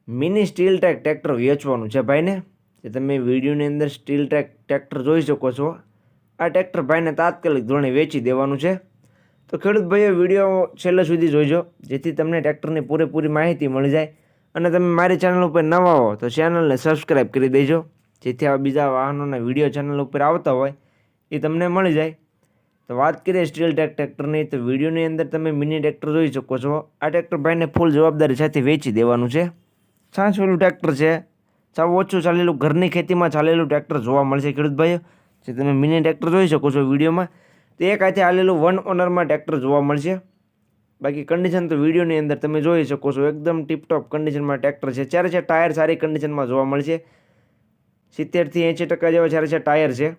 Mini steel track tractor વેચવાનું છે ભાઈને, જે તમે વિડીયોની અંદર સ્ટીલ ટ્રેક ટ્રેક્ટર જોઈ શકો છો. આ ટ્રેક્ટર ભાઈને તાત્કાલિક ધોરણે વેચી દેવાનું છે. તો ખેડૂત ભાઈઓ વિડીયો છેલ્લે સુધી જોઈજો, જેથી તમને ટ્રેક્ટરની પૂરેપૂરી માહિતી મળી જાય. અને તમે મારી ચેનલ ઉપર નવા હો તો ચેનલને સબસ્ક્રાઈબ કરી દેજો, જેથી આ બીજા વાહનોના વિડીયો ચેનલ ઉપર આવતા હોય એ તમને મળી જાય. તો વાત કરીએ સ્ટીલ ટ્રેક ટ્રેક્ટરની, તો વિડીયોની અંદર તમે મિની ટ્રેક્ટર જોઈ શકો છો. આ ટ્રેક્ટર ભાઈને ફૂલ જવાબદારી સાથે વેચી દેવાનું છે. છાંછવેલું ટ્રેક્ટર છે, સાવ ઓછું ચાલેલું ઘરની ખેતીમાં ચાલેલું ટ્રેક્ટર જોવા મળશે ખેડૂત ભાઈઓ. જે તમે મિની ટ્રેક્ટર જોઈ શકો છો વિડીયોમાં, તે એક હાથે હાલેલું 1 ઓનરમાં ટ્રેક્ટર જોવા મળશે. બાકી કન્ડિશન તો વિડીયોની અંદર તમે જોઈ શકો છો, એકદમ ટીપટોપ કન્ડિશનમાં ટ્રેક્ટર છે. ચારે ચાર ટાયર સારી કન્ડિશનમાં જોવા મળશે. 70થી 80% જેવા ચારે ચાર ટાયર છે.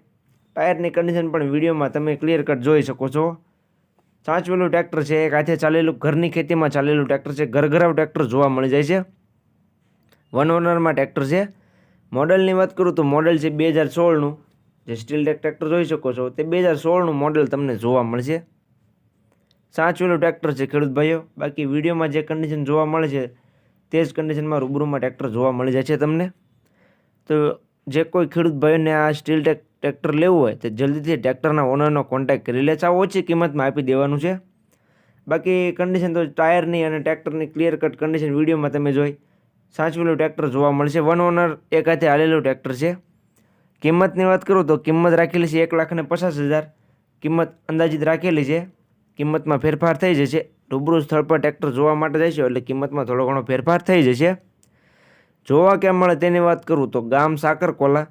ટાયરની કન્ડિશન પણ વિડીયોમાં તમે ક્લિયર કટ જોઈ શકો છો. છાંચવેલું ટ્રેક્ટર છે, એક હાથે ચાલેલું ઘરની ખેતીમાં ચાલેલું ટ્રેક્ટર છે. ઘરઘરાવ ટ્રેક્ટર જોવા મળી જાય છે. 1 ઓનરમાં ટ્રેક્ટર છે. મોડલની વાત કરું તો મોડલ છે 2016નું. જે સ્ટીલ ટ્રેક ટ્રેક્ટર જોઈ શકો છો તે 2016નું મોડલ તમને જોવા મળશે. સાચવેલું ટ્રેક્ટર છે ખેડૂત ભાઈઓ. બાકી વિડીયોમાં જે કન્ડિશન જોવા મળે છે તે જ કન્ડિશનમાં રૂબરૂમાં ટ્રેક્ટર જોવા મળી જાય છે તમને. તો જે કોઈ ખેડૂત ભાઈઓને આ સ્ટીલ ટ્રેક ટ્રેક્ટર લેવું હોય તો જલ્દીથી ટ્રેક્ટરના ઓનરનો કોન્ટેક્ટ કરી લે. સાવ ઓછી કિંમતમાં આપી દેવાનું છે. બાકી કન્ડિશન તો ટાયરની અને ટ્રેક્ટરની ક્લિયર કટ કન્ડિશન વિડીયોમાં તમે જોઈ. સાચવેલું ટ્રેક્ટર જોવા મળશે. 1 ઓનર એક હાથે હાલેલું ટ્રેક્ટર છે. કિંમતની વાત કરું તો કિંમત રાખેલી છે 1,50,000. કિંમત અંદાજિત રાખેલી છે. કિંમતમાં ફેરફાર થઈ જશે. રૂબરૂ સ્થળ પર ટ્રેક્ટર જોવા માટે જઈશું એટલે કિંમતમાં થોડો ઘણો ફેરફાર થઈ જશે. જોવા ક્યાં મળે તેની વાત કરું તો ગામ સાકરકોલા,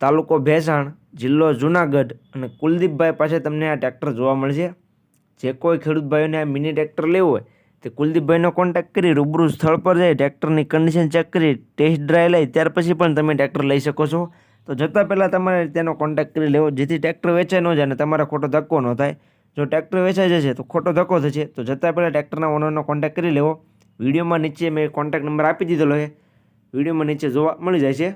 તાલુકો ભેસાણ, જિલ્લો જુનાગઢ અને કુલદીપભાઈ પાસે તમને આ ટ્રેક્ટર જોવા મળશે. જે કોઈ ખેડૂત ભાઈઓને આ મિની ટ્રેક્ટર લેવું હોય તે કુલદીપભાઈનો કોન્ટેક્ટ કરી રૂબરૂ સ્થળ પર જઈ ટ્રેક્ટરની કન્ડિશન ચેક કરી ટેસ્ટ ડ્રાઈવ લઈ ત્યાર પછી પણ તમે ટ્રેક્ટર લઈ શકો છો. તો જતાં પહેલાં તમારે તેનો કોન્ટેક્ટ કરી લેવો, જેથી ટ્રેક્ટર વેચાઈ ન જાય અને તમારે ખોટો ધક્કો ન થાય. જો ટ્રેક્ટર વેચાઈ જશે તો ખોટો ધક્કો થશે. તો જતાં પહેલાં ટ્રેક્ટરના ઓનરનો કોન્ટેક્ટ કરી લેવો. વિડીયોમાં નીચે મેં કોન્ટેક્ટ નંબર આપી દીધેલો છે, વિડીયોમાં નીચે જોવા મળી જાય છે.